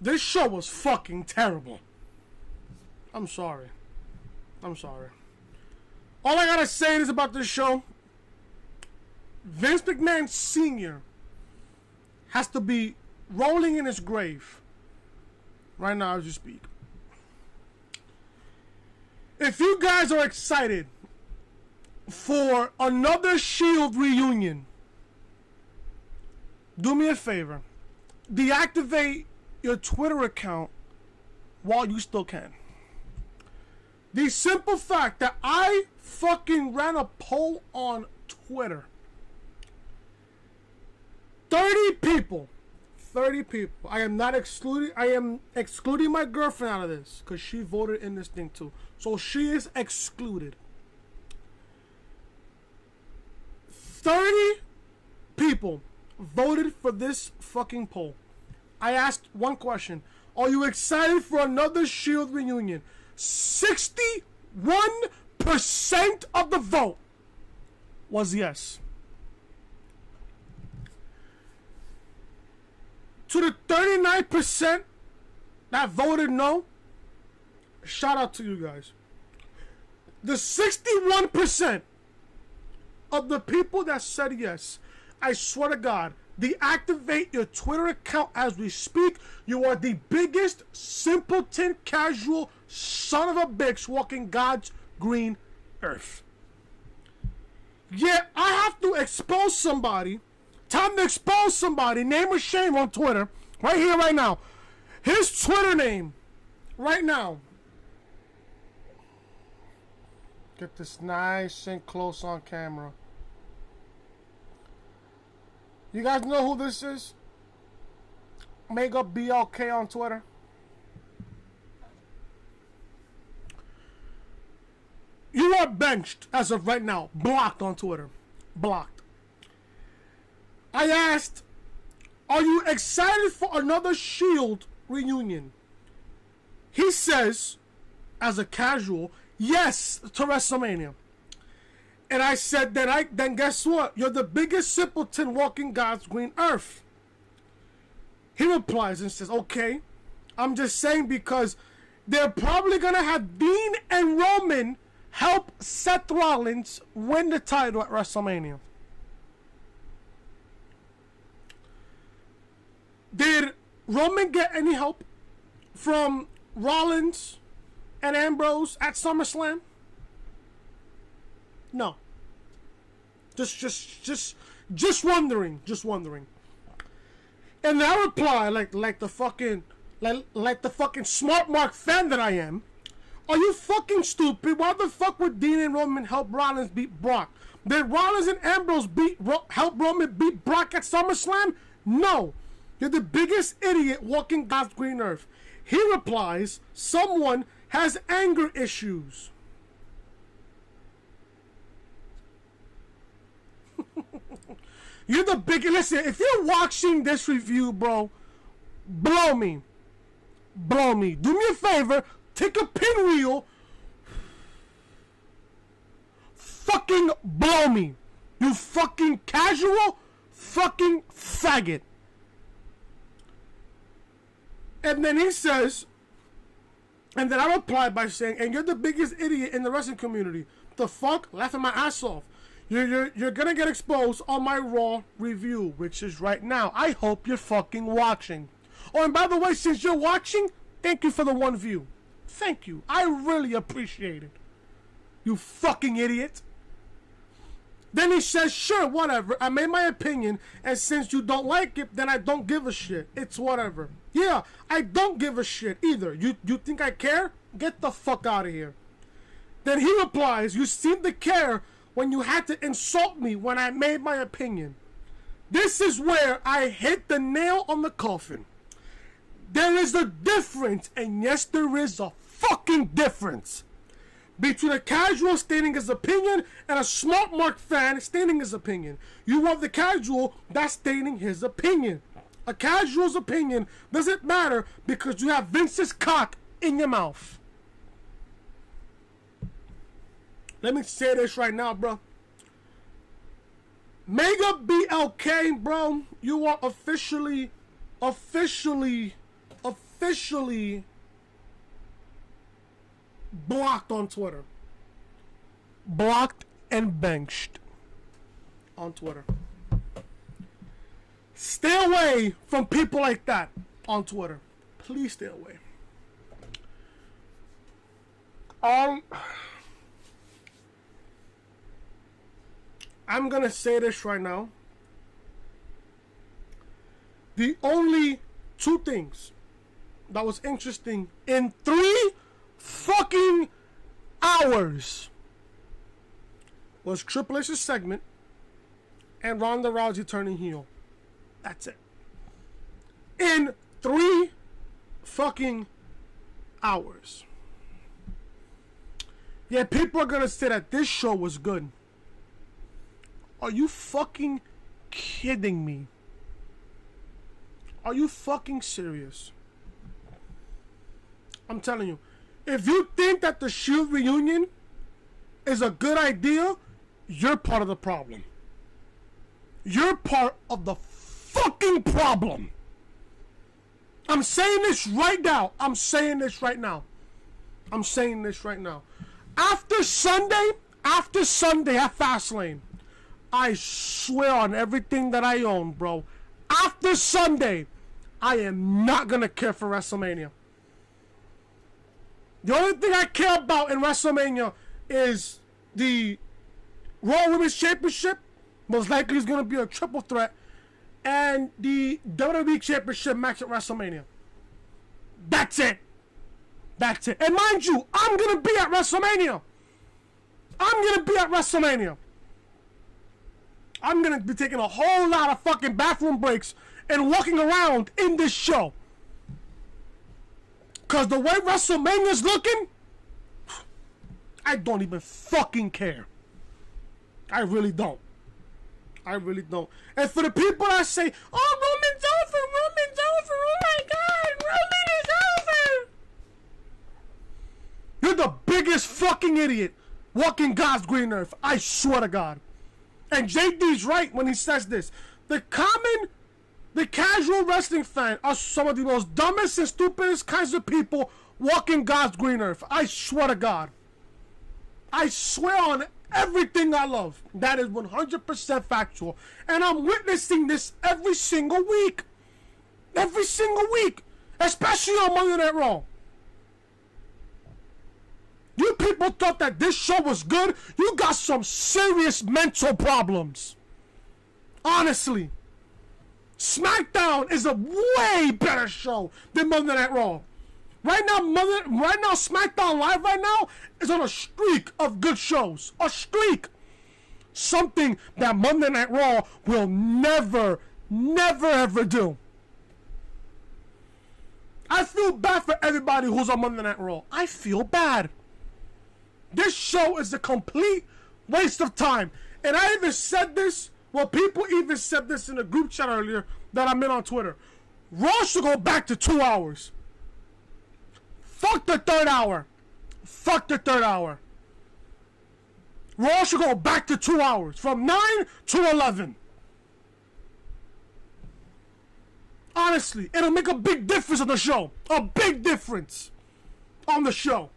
This show was fucking terrible. I'm sorry. I'm sorry. All I gotta say is about this show, Vince McMahon Sr. has to be rolling in his grave right now as you speak. If you guys are excited for another Shield reunion, do me a favor. Deactivate your Twitter account while you still can. The simple fact that I fucking ran a poll on Twitter. 30 people. I am not excluding. I am excluding my girlfriend out of this because she voted in this thing too. So she is excluded. 30 people voted for this fucking poll. I asked one question. Are you excited for another Shield reunion? 61% of the vote was yes. To the 39% that voted no, shout out to you guys. The 61% of the people that said yes, I swear to God, deactivate your Twitter account as we speak. You are the biggest simpleton, casual son of a bitch walking God's green earth. Yeah, I have to expose somebody. Time to expose somebody. Name or shame on Twitter. Right here, right now. His Twitter name. Right now. Get this nice and close on camera. You guys know who this is? Mega BLK on Twitter. You are benched as of right now. Blocked on Twitter. Blocked. I asked, are you excited for another Shield reunion? He says, as a casual, yes to WrestleMania. And I said, then guess what? You're the biggest simpleton walking God's green earth. He replies and says, okay, I'm just saying because they're probably going to have Dean and Roman help Seth Rollins win the title at WrestleMania. Did Roman get any help from Rollins and Ambrose at SummerSlam? No. Just wondering. And I reply like the fucking smart mark fan that I am. Are you fucking stupid? Why the fuck would Dean and Roman help Rollins beat Brock? Did Rollins and Ambrose help Roman beat Brock at SummerSlam? No. You're the biggest idiot walking God's green earth. He replies, someone has anger issues. You're the biggest. Listen, if you're watching this review, bro, blow me. Do me a favor. Take a pinwheel. Fucking blow me. You fucking casual fucking faggot. And then he says, and then I replied by saying, and you're the biggest idiot in the wrestling community. The fuck? Laughing my ass off. You're gonna get exposed on my Raw review, which is right now. I hope you're fucking watching. Oh, and by the way, since you're watching, thank you for the one view. Thank you. I really appreciate it. You fucking idiot. Then he says, sure, whatever. I made my opinion, and since you don't like it, then I don't give a shit. It's whatever. Yeah, I don't give a shit either. You think I care? Get the fuck out of here. Then he replies, you seem to care when you had to insult me when I made my opinion. This is where I hit the nail on the coffin. There is a difference, and yes, there is a fucking difference between a casual stating his opinion and a smart mark fan stating his opinion. You have the casual that's stating his opinion. A casual's opinion doesn't matter because you have Vince's cock in your mouth. Let me say this right now, bro. Mega BLK, bro, you are officially officially blocked on Twitter. Blocked and benched on Twitter. Stay away from people like that on Twitter. Please stay away. I'm gonna say this right now. The only two things that was interesting in 3 fucking hours was Triple H's segment and Ronda Rousey turning heel. That's it. In 3 fucking hours. Yeah, people are gonna say that this show was good. Are you fucking kidding me? Are you fucking serious? I'm telling you, if you think that the Shield reunion is a good idea, you're part of the problem. You're part of the fucking problem. I'm saying this right now. I'm saying this right now. I'm saying this right now. After Sunday at Fastlane, I swear on everything that I own, bro. After Sunday, I am not gonna care for WrestleMania. The only thing I care about in WrestleMania is the Raw Women's Championship. Most likely is gonna be a triple threat, and the WWE Championship match at WrestleMania. That's it. That's it. And mind you, I'm gonna be at WrestleMania. I'm gonna be at WrestleMania. I'm gonna be taking a whole lot of fucking bathroom breaks and walking around in this show. Cause the way WrestleMania's looking, I don't even fucking care. I really don't. I really don't. And for the people that say, oh, Roman's over, oh my God, Roman is over. You're the biggest fucking idiot walking God's green earth. I swear to God. And JD's right when he says this. The casual wrestling fan are some of the most dumbest and stupidest kinds of people walking God's green earth. I swear to God. I swear on everything I love. That is 100% factual. And I'm witnessing this every single week. Every single week. Especially on Monday Night Raw. You people thought that this show was good. You got some serious mental problems. Honestly. SmackDown is a way better show than Monday Night Raw. Right now, SmackDown Live right now is on a streak of good shows. A streak. Something that Monday Night Raw will never ever do. I feel bad for everybody who's on Monday Night Raw. I feel bad. This show is a complete waste of time. And I even said this, well, people even said this in a group chat earlier that I'm in on Twitter. Raw should go back to 2 hours. Fuck the third hour. Fuck the third hour. Raw should go back to 2 hours. From 9 to 11. Honestly, it'll make a big difference on the show. A big difference on the show.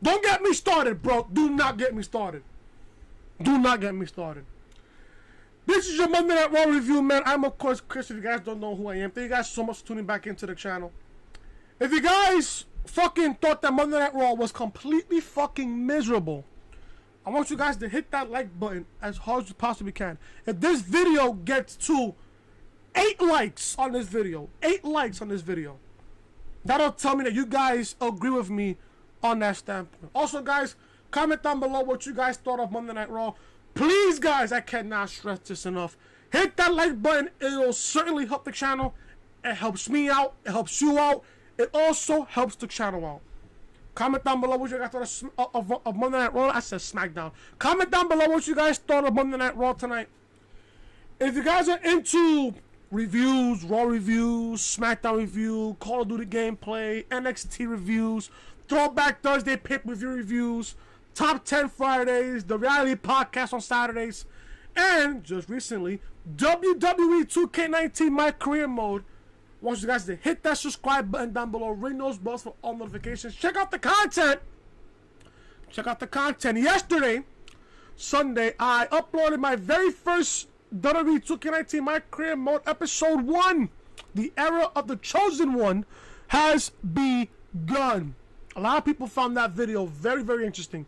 Don't get me started, bro. Do not get me started. Do not get me started. This is your Monday Night Raw review, man. I'm, of course, Chris. If you guys don't know who I am, thank you guys so much for tuning back into the channel. If you guys fucking thought that Monday Night Raw was completely fucking miserable, I want you guys to hit that like button as hard as you possibly can. If this video gets to 8 likes on this video, 8 likes on this video, that'll tell me that you guys agree with me on that standpoint. Also, guys, comment down below what you guys thought of Monday Night Raw. Please, guys, I cannot stress this enough. Hit that like button. It'll certainly help the channel. It helps me out. It helps you out. It also helps the channel out. Comment down below what you guys thought of Monday Night Raw. I said SmackDown. Comment down below what you guys thought of Monday Night Raw tonight. If you guys are into reviews, Raw reviews, SmackDown review, Call of Duty gameplay, NXT reviews, Throwback Thursday pay-per-view reviews, Top 10 Fridays, the reality podcast on Saturdays, and just recently, WWE 2K19 My Career Mode want you guys to hit that subscribe button down below, ring those bells for all notifications. Check out the content. Yesterday, Sunday, I uploaded my very first WWE 2K19 My Career Mode Episode 1. The era of the Chosen One has begun. A lot of people found that video very, very interesting.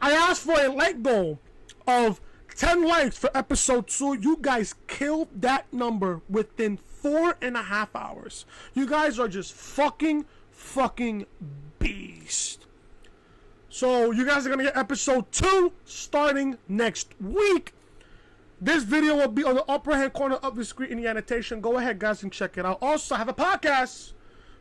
I asked for a like goal of 10 likes for episode 2. You guys killed that number within 4.5 hours. You guys are just fucking beast. So you guys are gonna get episode 2 starting next week. This video will be on the upper hand corner of the screen in the annotation. Go ahead, guys, and check it out. Also, I have a podcast,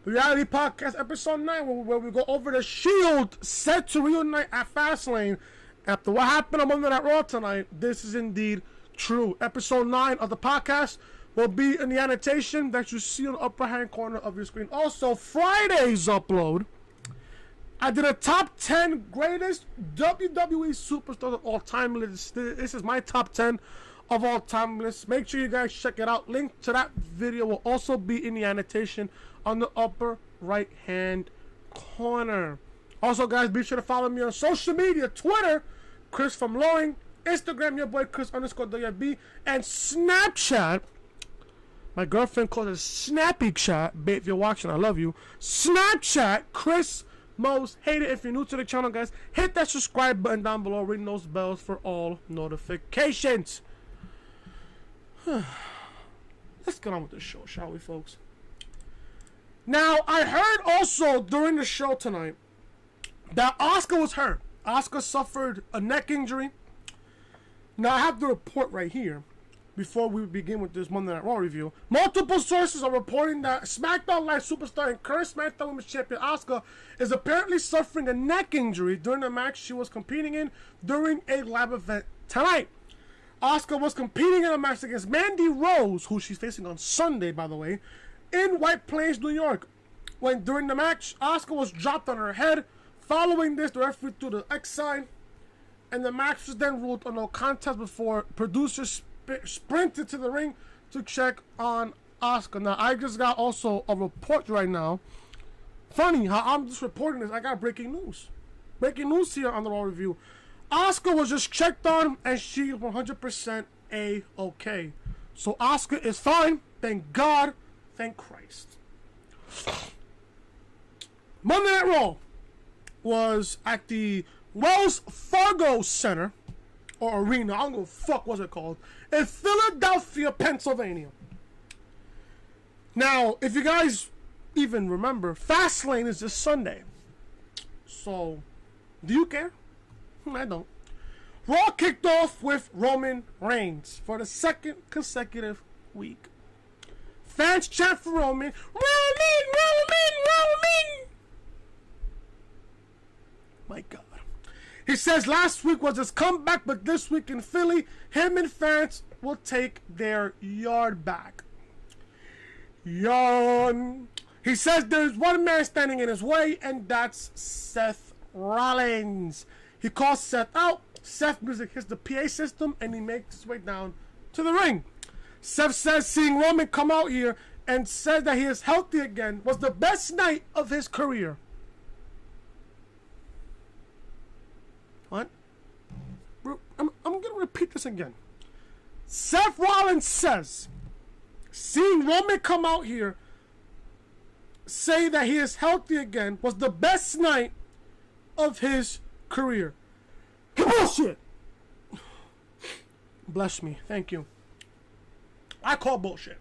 the Reality Podcast, episode 9, where we go over the Shield set to reunite at Fastlane. After what happened on Monday Night Raw tonight, this is indeed true. Episode 9 of the podcast will be in the annotation that you see on the upper hand corner of your screen. Also, Friday's upload, I did a top 10 greatest WWE superstars of all time list. This is my top 10 of all time list. Make sure you guys check it out. Link to that video will also be in the annotation on the upper right hand corner. Also, guys, be sure to follow me on social media. Twitter, Chris from Loring. Instagram, your boy Chris _WB. And Snapchat, my girlfriend calls it Snappy Chat. Babe, if you're watching, I love you. Snapchat, Chris Most Hated. If you're new to the channel, guys, hit that subscribe button down below. Ring those bells for all notifications. Let's get on with the show, shall we, folks? Now, I heard also during the show tonight that Asuka was hurt. Asuka suffered a neck injury. Now, I have the report right here before we begin with this Monday Night Raw review. Multiple sources are reporting that SmackDown Live superstar and current SmackDown Women's Champion Asuka is apparently suffering a neck injury during the match she was competing in during a live event tonight. Asuka was competing in a match against Mandy Rose, who she's facing on Sunday, by the way, in White Plains, New York. When during the match, Asuka was dropped on her head. Following this, the referee threw the X sign, and the match was then ruled a no contest before producers sprinted to the ring to check on Asuka. Now, I just got also a report right now. Funny how I'm just reporting this. I got breaking news. Breaking news here on the Raw review. Asuka was just checked on, and she's 100% A-okay. So Asuka is fine. Thank God. Thank Christ. Monday Night Raw was at the Wells Fargo Center, or Arena, I don't know what the fuck was it called, in Philadelphia, Pennsylvania. Now, if you guys even remember, Fastlane is this Sunday. So, do you care? I don't. Raw kicked off with Roman Reigns for the second consecutive week. Fans chant for Roman. Roman! My God. He says last week was his comeback, but this week in Philly, him and fans will take their yard back. Yawn. He says there's one man standing in his way, and that's Seth Rollins. He calls Seth out. Seth music hits the PA system, and he makes his way down to the ring. Seth says seeing Roman come out here and says that he is healthy again was the best night of his career. What? I'm going to repeat this again. Seth Rollins says seeing Roman come out here say that he is healthy again was the best night of his career. Bullshit! Bless me. Thank you. I call bullshit.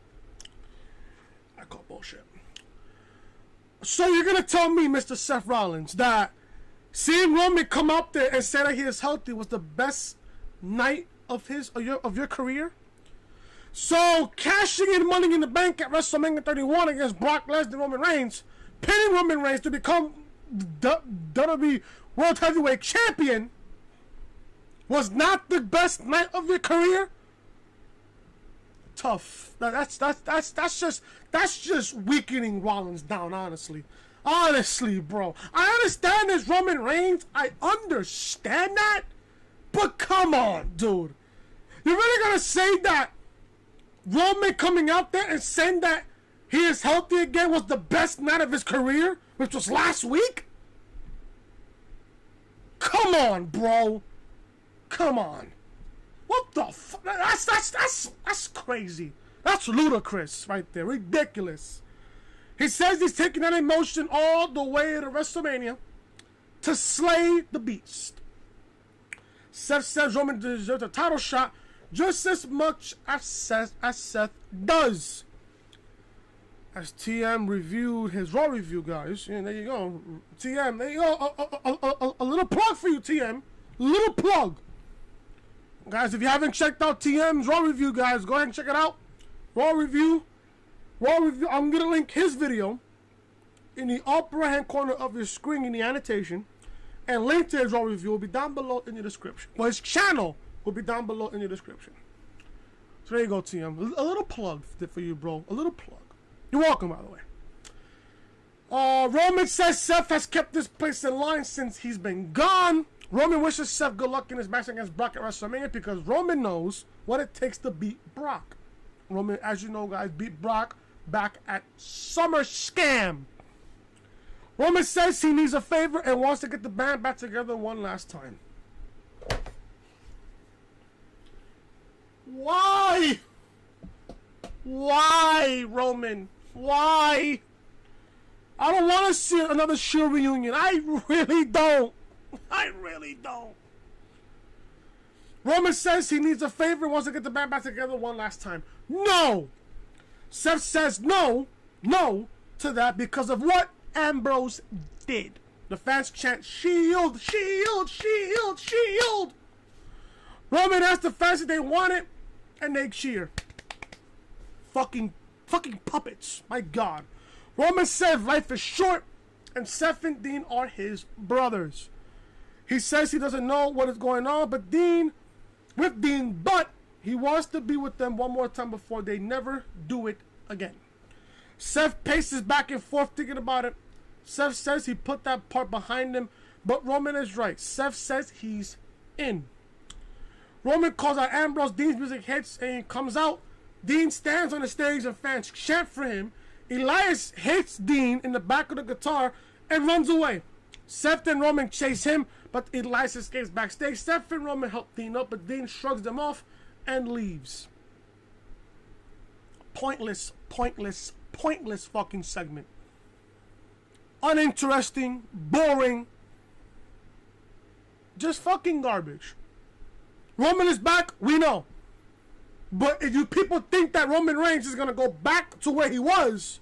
So you're going to tell me, Mr. Seth Rollins, that seeing Roman come out there and say that he is healthy was the best night of your career? So cashing in Money in the Bank at WrestleMania 31 against Brock Lesnar and Roman Reigns, pinning Roman Reigns to become WWE World Heavyweight Champion, was not the best night of your career? Tough. That's just weakening Rollins down, honestly. Honestly, bro. I understand there's Roman Reigns. I understand that. But come on, dude. You're really gonna say that Roman coming out there and saying that He is healthy again, was the best night of his career, which was last week? Come on, bro. Come on. What the fuck? That's crazy. That's ludicrous right there. Ridiculous. He says he's taking that emotion all the way to WrestleMania to slay the beast. Seth says Roman deserves a title shot just as much as Seth does. As TM reviewed his Raw review, guys. Yeah, there you go. TM, there you go. A little plug for you, TM. Little plug. Guys, if you haven't checked out TM's Raw review, guys, go ahead and check it out. Raw review. I'm going to link his video in the upper right-hand corner of your screen in the annotation. And link to his Raw review will be down below in the description. Well, his channel will be down below in the description. So there you go, TM. A little plug for you, bro. A little plug. You're welcome, by the way. Roman says Seth has kept this place in line since he's been gone. Roman wishes Seth good luck in his match against Brock at WrestleMania because Roman knows what it takes to beat Brock. Roman, as you know, guys, beat Brock back at SummerSlam. Roman says he needs a favor and wants to get the band back together one last time. Why? Why, Roman? Why? I don't want to see another Shield reunion. I really don't. I really don't. Roman says he needs a favor and wants to get the band back together one last time. No! Seth says no to that because of what Ambrose did. The fans chant, Shield, Shield, Shield, Shield. Roman asked the fans if they want it, and they cheer. Fucking puppets. My God. Roman said life is short, and Seth and Dean are his brothers. He says he doesn't know what is going on, but he wants to be with them one more time before they never do it again. Seth paces back and forth thinking about it. Seth says he put that part behind him, but Roman is right. Seth says he's in. Roman calls out Ambrose. Dean's music hits and he comes out. Dean stands on the stage and fans chant for him. Elias hits Dean in the back of the guitar and runs away. Seth and Roman chase him, but Elias escapes backstage. Seth and Roman help Dean up, but Dean shrugs them off and leaves. Pointless fucking segment. Uninteresting, boring, just fucking garbage. Roman is back, we know. But if you people think that Roman Reigns is gonna go back to where he was,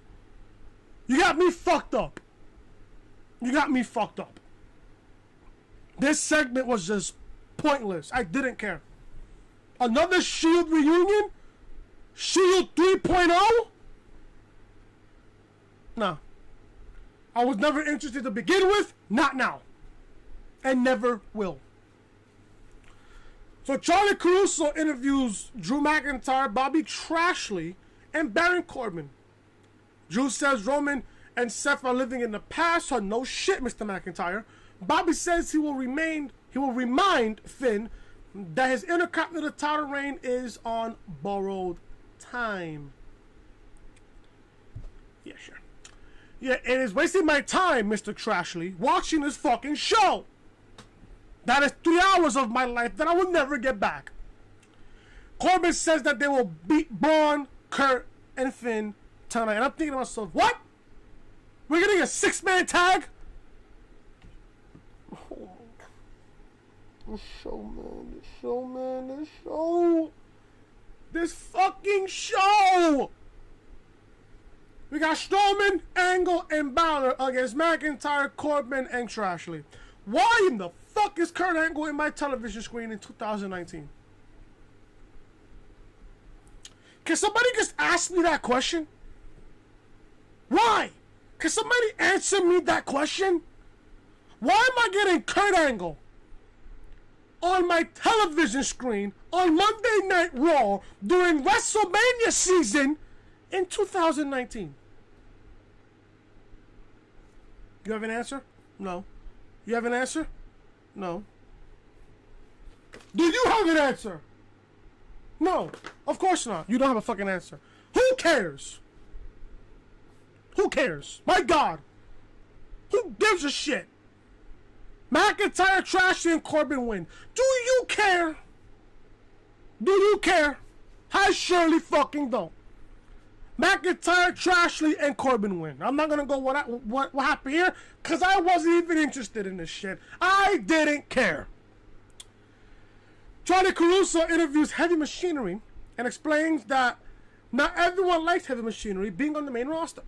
you got me fucked up. You got me fucked up. This segment was just pointless. I didn't care. Another Shield reunion? Shield 3.0? No. I was never interested to begin with. Not now. And never will. So Charlie Caruso interviews Drew McIntyre, Bobby Trashley, and Baron Corbin. Drew says Roman and Seth are living in the past, so no shit, Mr. McIntyre. Bobby says he will remind Finn that his Intercontinental title reign is on borrowed time. Yeah, sure. Yeah, it is wasting my time, Mr. Trashley, watching this fucking show. That is 3 hours of my life that I will never get back. Corbin says that they will beat Braun, Kurt, and Finn tonight. And I'm thinking to myself, what? We're getting a 6-man tag? Oh my God. This show. This fucking show. We got Strowman, Angle, and Balor against McIntyre, Corbin, and Trashley. Why in the fuck is Kurt Angle in my television screen in 2019? Can somebody just ask me that question? Why? Can somebody answer me that question? Why am I getting Kurt Angle on my television screen on Monday Night Raw during WrestleMania season in 2019? You have an answer? No. You have an answer? No. Do you have an answer? No. Of course not. You don't have a fucking answer. Who cares? Who cares? My God. Who gives a shit? McIntyre, Trashy, and Corbin win. Do you care? Do you care? I surely fucking don't. McIntyre, Trashley, and Corbin win. I'm not gonna go what happened here, because I wasn't even interested in this shit. I didn't care. Charlie Caruso interviews Heavy Machinery and explains that not everyone likes Heavy Machinery being on the main roster.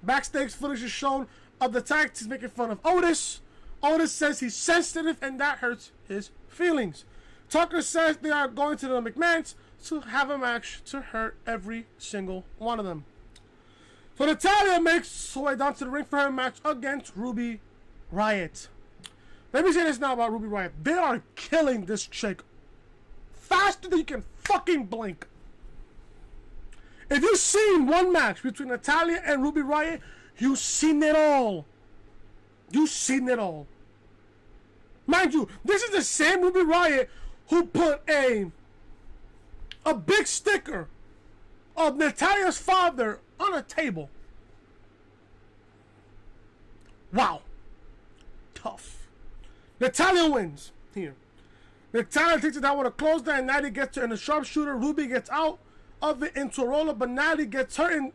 Backstage footage is shown of the tag teams making fun of Otis. Otis says he's sensitive and that hurts his feelings. Tucker says they are going to the McMahons to have a match to hurt every single one of them. So Natalya makes her way down to the ring for her match against Ruby Riott. Let me say this now about Ruby Riott. They are killing this chick faster than you can fucking blink. If you've seen one match between Natalya and Ruby Riott, you've seen it all. You've seen it all. Mind you, this is the same Ruby Riott who put a big sticker of Natalya's father on a table. Wow. Tough. Natalya wins here. Natalya takes it down with a close down, and Natty gets her in a sharpshooter. Ruby gets out of it into a roll up, but Natty gets her in.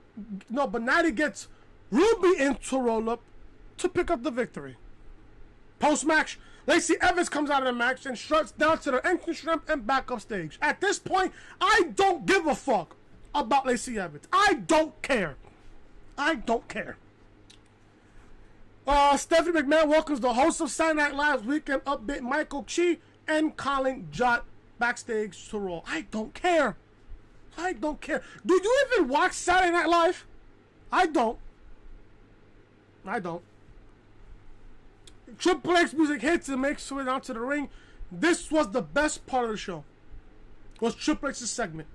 No, but Natty gets Ruby into a roll up to pick up the victory. Post match, Lacey Evans comes out of the match and struts down to the entrance ramp and back up stage. At this point, I don't give a fuck about Lacey Evans. I don't care. I don't care. Stephanie McMahon welcomes the host of Saturday Night Live's Weekend Update, Michael Chi, and Colin Jott backstage to Raw. I don't care. I don't care. Do you even watch Saturday Night Live? I don't. I don't. Triple H music hits and makes her way down to the ring. This was the best part of the show. Was Triple H's segment.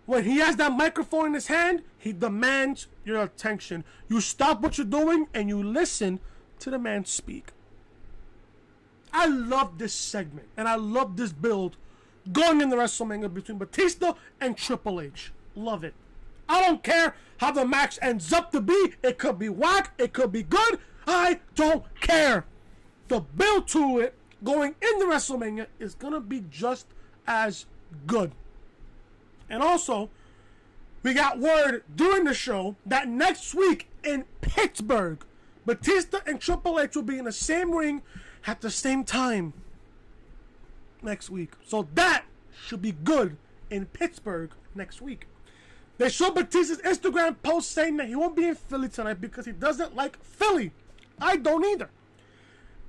When he has that microphone in his hand, he demands your attention. You stop what you're doing and you listen to the man speak. I love this segment and I love this build going in the WrestleMania between Batista and Triple H. Love it. I don't care how the match ends up to be. It could be whack. It could be good. I don't care. The build to it going into WrestleMania is going to be just as good. And also, we got word during the show that next week in Pittsburgh, Batista and Triple H will be in the same ring at the same time next week. So that should be good in Pittsburgh next week. They showed Batista's Instagram post saying that he won't be in Philly tonight because he doesn't like Philly. I don't either.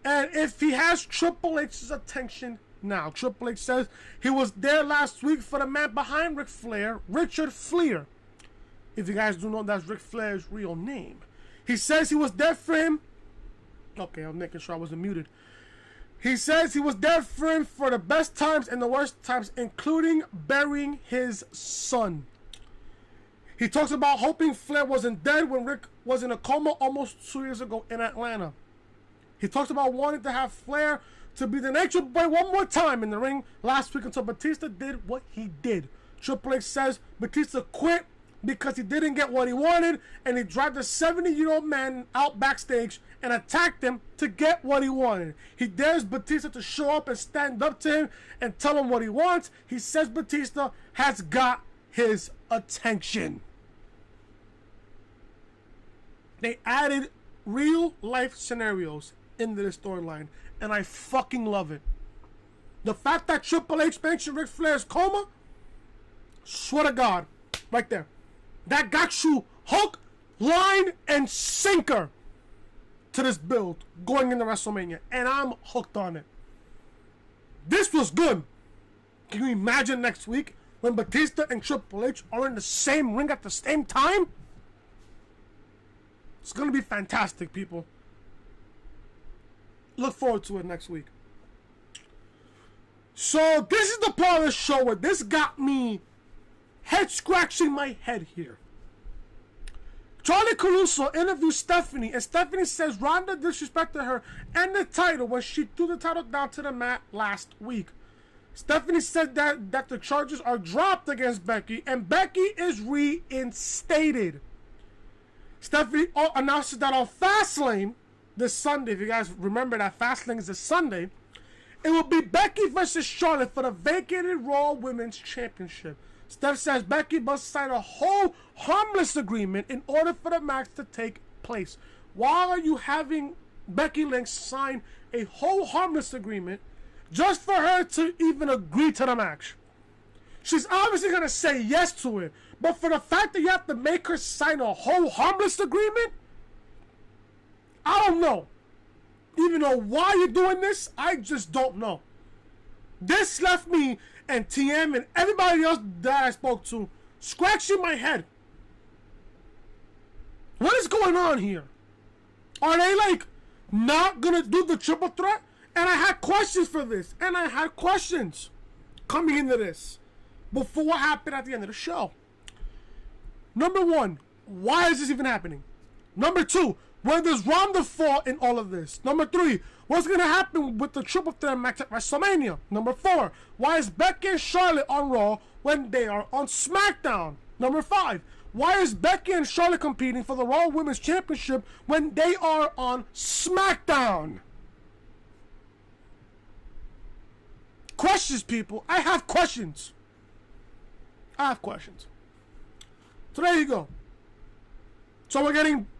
And if he has Triple H's attention now, Triple H says he was there last week for the man behind Ric Flair, Richard Fleer. If you guys do know, that's Ric Flair's real name. He says he was there for him. Okay, I'm making sure I wasn't muted. He says he was there for him for the best times and the worst times, including burying his son. He talks about hoping Flair wasn't dead when Rick was in a coma almost 2 years ago in Atlanta. He talks about wanting to have Flair to be the Nature Boy one more time in the ring last week until Batista did what he did. Triple H says Batista quit because he didn't get what he wanted, and he dragged a 70-year-old man out backstage and attacked him to get what he wanted. He dares Batista to show up and stand up to him and tell him what he wants. He says Batista has got his attention. They added real life scenarios into the storyline, and I fucking love it. The fact that Triple H mentioned Ric Flair's coma, swear to God, right there, that got you hook, line, and sinker to this build going into WrestleMania, and I'm hooked on it. This was good. Can you imagine next week when Batista and Triple H are in the same ring at the same time? It's going to be fantastic, people. Look forward to it next week. So, this is the part of the show where this got me head scratching my head here. Charlie Caruso interviews Stephanie, and Stephanie says Ronda disrespected her and the title when she threw the title down to the mat last week. Stephanie said that the charges are dropped against Becky, and Becky is reinstated. Stephanie announces that on Fastlane this Sunday, if you guys remember that Fastlane is this Sunday, it will be Becky versus Charlotte for the vacated Raw Women's Championship. Steph says Becky must sign a whole harmless agreement in order for the match to take place. Why are you having Becky Lynch sign a whole harmless agreement just for her to even agree to the match? She's obviously going to say yes to it, but for the fact that you have to make her sign a whole harmless agreement, I don't know. Even though why you're doing this, I just don't know. This left me and TM and everybody else that I spoke to scratching my head. What is going on here? Are they like not gonna do the triple threat? And I had questions for this. And I had questions coming into this before what happened at the end of the show. Number one, why is this even happening? Number two, where does Ronda fall in all of this? Number three, what's going to happen with the triple threat match at WrestleMania? Number four, why is Becky and Charlotte on Raw when they are on SmackDown? Number five, why is Becky and Charlotte competing for the Raw Women's Championship when they are on SmackDown? Questions, people. I have questions. So there you go. So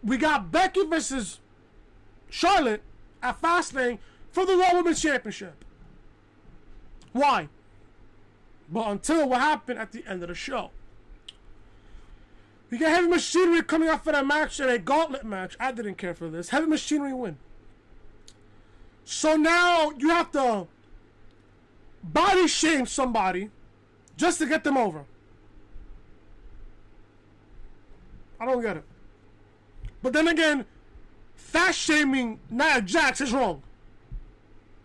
we got Becky versus Charlotte at Fastlane for the Raw Women's Championship. Why? But until what happened at the end of the show. We got Heavy Machinery coming out for that match in a gauntlet match. I didn't care for this. Heavy Machinery win. So now you have to body shame somebody just to get them over. I don't get it. But then again, fat shaming Nia Jax is wrong.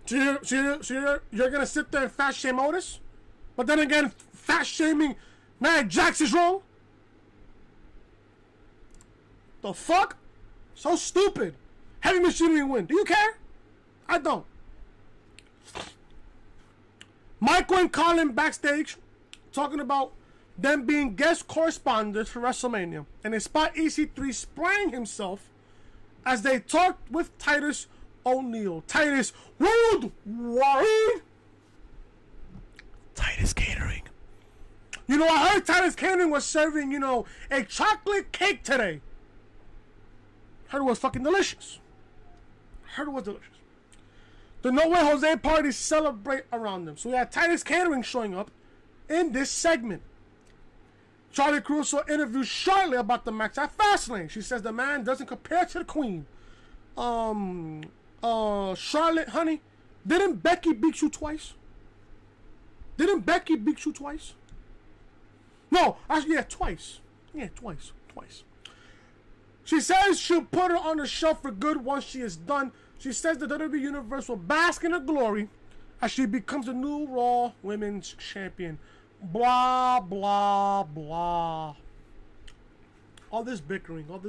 So you're gonna sit there and fat shame Otis? But then again, fat shaming Nia Jax is wrong? The fuck? So stupid. Heavy Machinery win. Do you care? I don't. Michael and Colin backstage talking about them being guest correspondents for WrestleMania, and they spot EC3 spraying himself as they talked with Titus O'Neil. Titus Worldwide. Titus Catering. You know, I heard Titus Catering was serving, a chocolate cake today. Heard it was fucking delicious. The No Way Jose parties celebrate around them. So we had Titus Catering showing up in this segment. Charlie Caruso interviews Charlotte about the match at Fastlane. She says the man doesn't compare to the queen. Charlotte, honey, didn't Becky beat you twice? No, actually, twice. Yeah, twice. She says she'll put her on the shelf for good once she is done. She says the WWE Universe will bask in her glory as she becomes the new Raw Women's Champion. Blah, blah, blah. All this bickering, all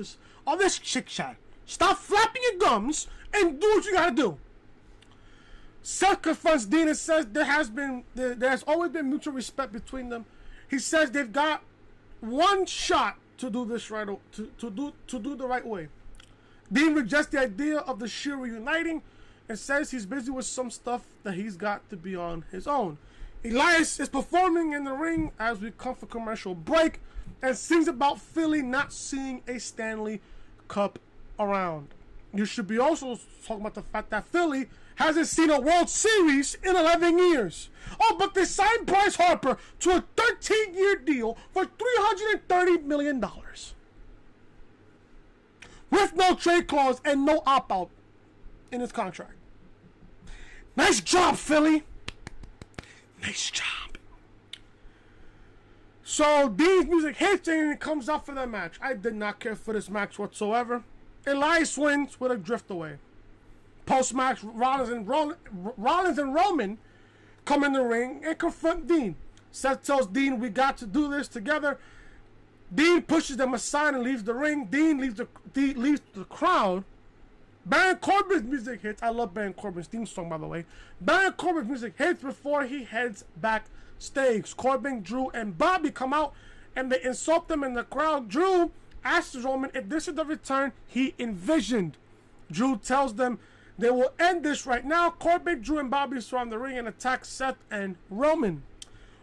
this chit chat. Stop flapping your gums and do what you gotta do. Seth confronts Dean and says there's always been mutual respect between them. He says they've got one shot to do this right, to do the right way. Dean rejects the idea of the Shield reuniting and says he's busy with some stuff that he's got to be on his own. Elias is performing in the ring as we come for commercial break and sings about Philly not seeing a Stanley Cup around. You should be also talking about the fact that Philly hasn't seen a World Series in 11 years. Oh, but they signed Bryce Harper to a 13-year deal for $330 million. With no trade clause and no opt-out in his contract. Nice job, Philly. Nice job. So Dean's music hits and it comes out for that match. I did not care for this match whatsoever. Elias wins with a drift away. Post-match, Rollins and Roman come in the ring and confront Dean. Seth tells Dean, we got to do this together. Dean pushes them aside and leaves the ring. Dean leaves the crowd. Baron Corbin's music hits. I love Baron Corbin's theme song, by the way. Baron Corbin's music hits before he heads backstage. Corbin, Drew, and Bobby come out and they insult them in the crowd. Drew asks Roman if this is the return he envisioned. Drew tells them they will end this right now. Corbin, Drew, and Bobby surround the ring and attack Seth and Roman.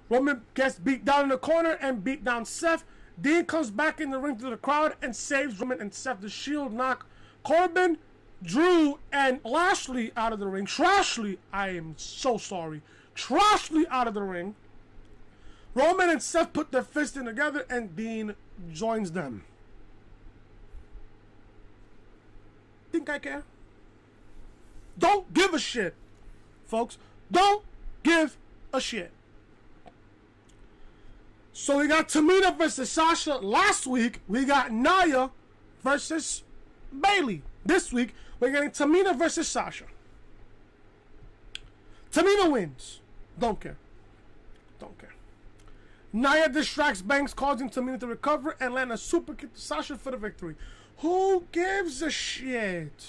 Roman gets beat down in the corner and beat down Seth. Dean comes back in the ring to the crowd and saves Roman and Seth. The Shield knock Corbin, Drew, and Lashley out of the ring. Trashly, I am so sorry. Trashly out of the ring. Roman and Seth put their fists in together and Dean joins them. Think I care? Don't give a shit, folks. Don't give a shit. So we got Tamina versus Sasha. Last week, we got Nia versus Bayley. This week, we're getting Tamina versus Sasha. Tamina wins. Don't care. Don't care. Nia distracts Banks, causing Tamina to recover and land a super kick to Sasha for the victory. Who gives a shit?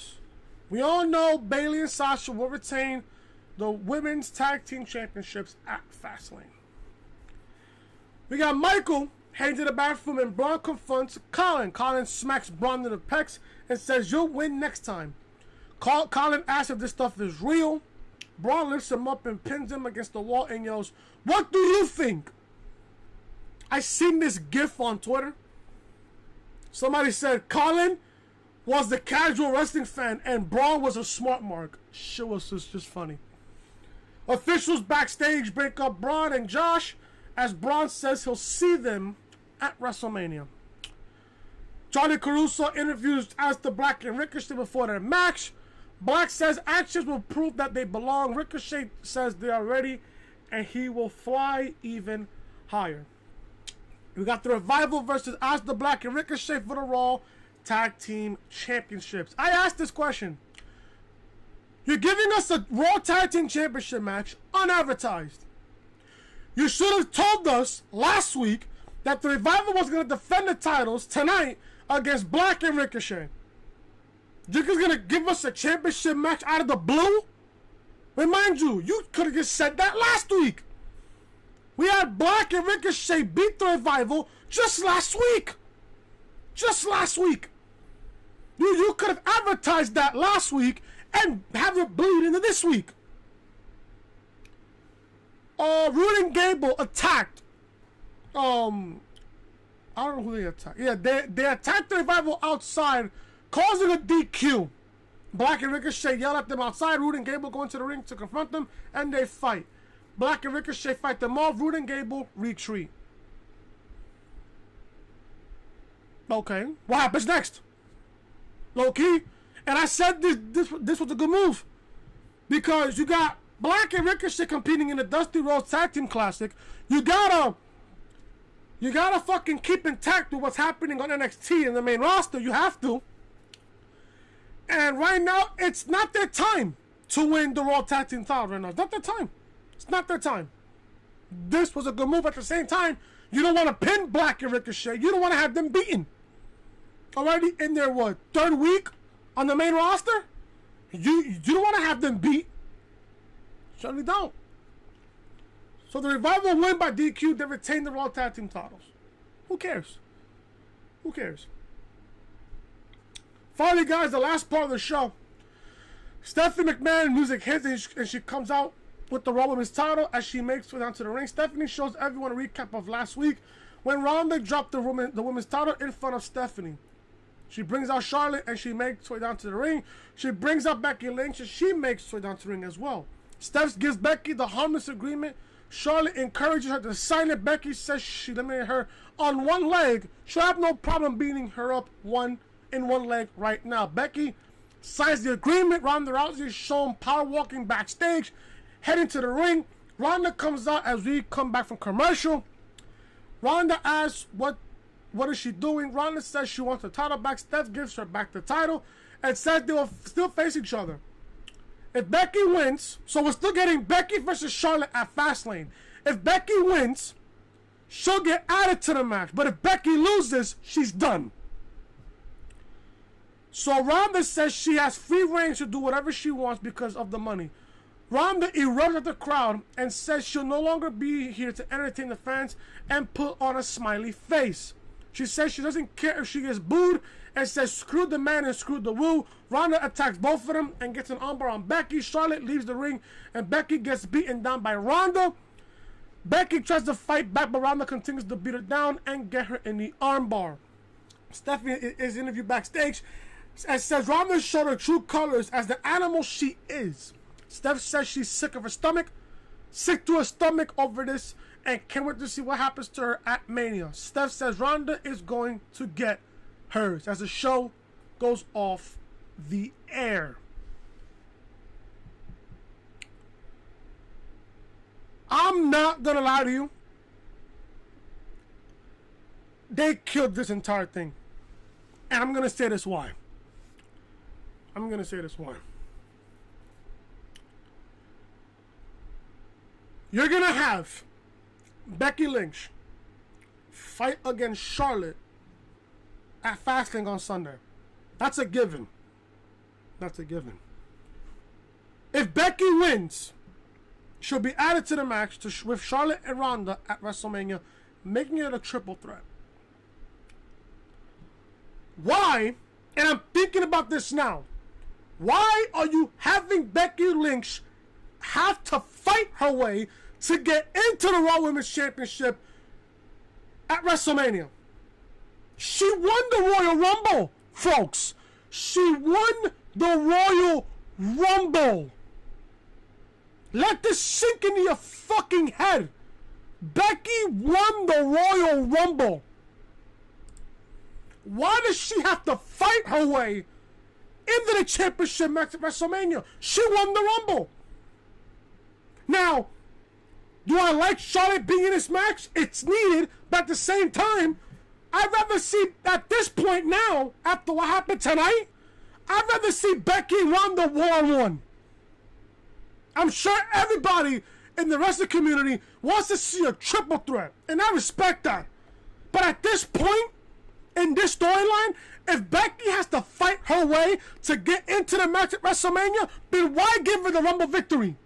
We all know Bayley and Sasha will retain the Women's Tag Team Championships at Fastlane. We got Michael heading to the bathroom and Braun confronts Colin. Colin smacks Braun in the pecs and says, "You'll win next time." Colin asks if this stuff is real. Braun lifts him up and pins him against the wall and yells, "What do you think?" I seen this gif on Twitter. Somebody said Colin was the casual wrestling fan and Braun was a smart mark. Shit was just funny. Officials backstage break up Braun and Josh as Braun says he'll see them at WrestleMania. Johnny Caruso interviews Aleister Black and Ricochet before their match. Black says actions will prove that they belong. Ricochet says they are ready and he will fly even higher. We got the Revival versus Aleister Black and Ricochet for the Raw Tag Team Championships. I asked this question. You're giving us a Raw Tag Team Championship match unadvertised. You should have told us last week that the Revival was going to defend the titles tonight against Black and Ricochet. You're just going to give us a championship match out of the blue? Remind you, you could have just said that last week. We had Black and Ricochet beat the Revival just last week. Just last week. You could have advertised that last week and have it bleed into this week. Rude and Gable attacked. I don't know who they attacked. Yeah, they attacked the Revival outside, causing a DQ. Black and Ricochet yell at them outside. Rude and Gable go into the ring to confront them, and they fight. Black and Ricochet fight them off. Rude and Gable retreat. Okay, what happens next? Low key, and I said this was a good move because you got Black and Ricochet competing in the Dusty Rhodes Tag Team Classic. You gotta fucking keep intact with what's happening on NXT in the main roster. You have to. And right now, it's not their time to win the Raw Tag Team title right now. It's not their time. It's not their time. This was a good move. At the same time, you don't want to pin Black and Ricochet. You don't want to have them beaten. Already in their, third week on the main roster? You don't want to have them beat. Certainly don't. So the Revival win by DQ. They retain the Raw Tag Team titles. Who cares? Who cares? Finally, guys, the last part of the show. Stephanie McMahon music hits and she comes out with the Raw Women's title as she makes her way down to the ring. Stephanie shows everyone a recap of last week when Ronda dropped the women's title in front of Stephanie. She brings out Charlotte and she makes her way down to the ring. She brings out Becky Lynch and she makes her way down to the ring as well. Steph gives Becky the harmless agreement. Charlotte encourages her to sign it. Becky says she eliminated her on one leg. She'll have no problem beating her up in one leg right now. Becky signs the agreement. Ronda Rousey is shown power walking backstage, heading to the ring. Ronda comes out as we come back from commercial. Ronda asks what is she doing. Ronda says she wants the title back. Steph gives her back the title and says they will still face each other. If Becky wins, so we're still getting Becky versus Charlotte at Fastlane. If Becky wins, she'll get added to the match. But if Becky loses, she's done. So Ronda says she has free reign to do whatever she wants because of the money. Ronda erupts at the crowd and says she'll no longer be here to entertain the fans and put on a smiley face. She says she doesn't care if she gets booed and says screw the man and screw the woo. Ronda attacks both of them and gets an armbar on Becky. Charlotte leaves the ring and Becky gets beaten down by Ronda. Becky tries to fight back, but Ronda continues to beat her down and get her in the armbar. Stephanie is interviewed backstage and says Ronda showed her true colors as the animal she is. Steph says she's sick of her stomach, sick to her stomach over this, and can't wait to see what happens to her at Mania. Steph says Ronda is going to get hers as the show goes off the air. I'm not gonna lie to you. They killed this entire thing. And I'm gonna say this why. You're gonna have Becky Lynch fight against Charlotte at Fastlane on Sunday. That's a given. If Becky wins, she'll be added to the match with Charlotte and Ronda at WrestleMania, making it a triple threat. Why, and I'm thinking about this now, why are you having Becky Lynch have to fight her way to get into the Raw Women's Championship at WrestleMania? She won the Royal Rumble, folks. She won the Royal Rumble. Let this sink into your fucking head. Becky won the Royal Rumble. Why does she have to fight her way into the championship match at WrestleMania? She won the Rumble. Now, do I like Charlotte being in this match? It's needed, but at the same time, I'd rather see, at this point now, after what happened tonight, I'd rather see Becky and Ronda one-on-one. I'm sure everybody in the wrestling community wants to see a triple threat, and I respect that. But at this point, in this storyline, if Becky has to fight her way to get into the match at WrestleMania, then why give her the Rumble victory?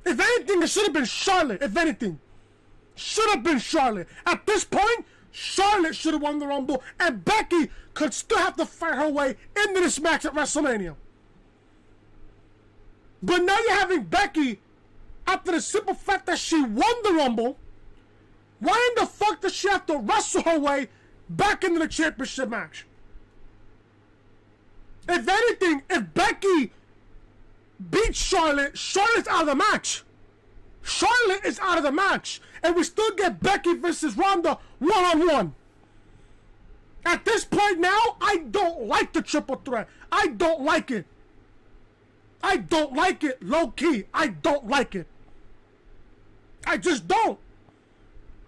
If anything, it should have been Charlotte. If anything, should have been Charlotte. At this point, Charlotte should have won the Rumble, and Becky could still have to fight her way into this match at WrestleMania. But now you're having Becky, after the simple fact that she won the Rumble, why in the fuck does she have to wrestle her way back into the championship match? If anything, if Becky beats Charlotte, Charlotte's out of the match. Charlotte is out of the match. And we still get Becky versus Ronda one-on-one. At this point now, I don't like the triple threat. I don't like it. I don't like it, low-key. I don't like it. I just don't.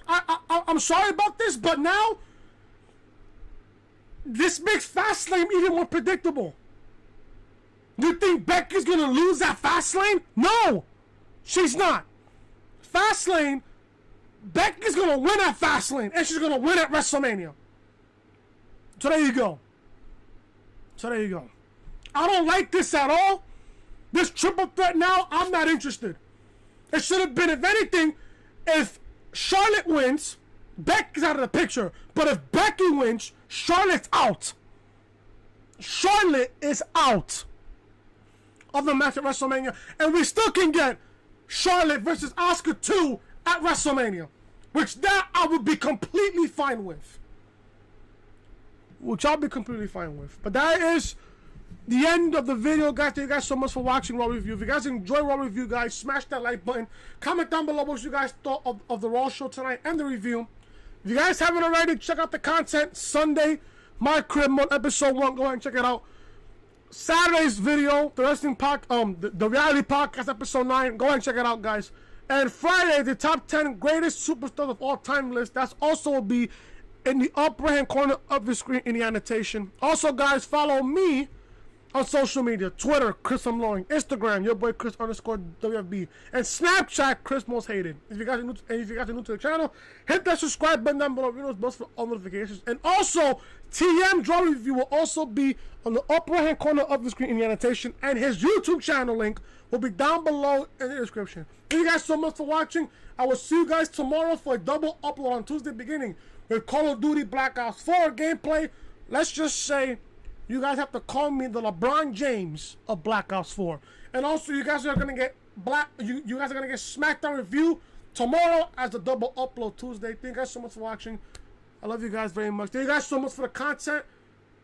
I'm sorry about this, but now this makes Fastlane even more predictable. You think Becky's gonna lose at Fastlane? No, she's not. Fastlane, Becky's gonna win at Fastlane, and she's gonna win at WrestleMania. So there you go. I don't like this at all. This triple threat now, I'm not interested. It should have been, if anything, if Charlotte wins, Becky's out of the picture. But if Becky wins, Charlotte's out. Charlotte is out of the match at WrestleMania. And we still can get Charlotte versus Asuka 2 at WrestleMania. Which that I would be completely fine with. But that is the end of the video, guys. Thank you guys so much for watching Raw Review. If you guys enjoy Raw Review, guys, smash that like button. Comment down below what you guys thought of the Raw show tonight and the review. If you guys haven't already, check out the content. Sunday, My Crib Mode, episode 1. Go ahead and check it out. Saturday's video, the wrestling the reality podcast, episode 9. Go ahead and check it out, guys. And Friday, the top 10 greatest superstars of all time list. That's also will be in the upper hand corner of the screen in the annotation. Also, guys, follow me on social media. Twitter, Chris I'm Loring. Instagram, your boy Chris _WFB. And Snapchat, Chris Most Hated. If you guys are new to the channel, hit that subscribe button down below. Videos buzz for all notifications. And also, TM Draw Review will also be on the upper right hand corner of the screen in the annotation. And his YouTube channel link will be down below in the description. Thank you guys so much for watching. I will see you guys tomorrow for a double upload on Tuesday beginning with Call of Duty Black Ops 4 gameplay. Let's just say you guys have to call me the LeBron James of Black Ops 4. And also, you guys are gonna get you guys are gonna get SmackDown review tomorrow as the double upload Tuesday. Thank you guys so much for watching. I love you guys very much. Thank you guys so much for the content.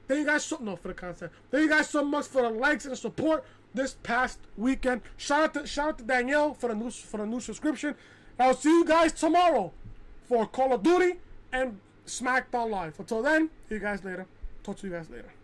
Thank you guys so Thank you guys so much for the likes and the support this past weekend. Shout out to Danielle for the new subscription. I'll see you guys tomorrow for Call of Duty and SmackDown Live. Until then, see you guys later. Talk to you guys later.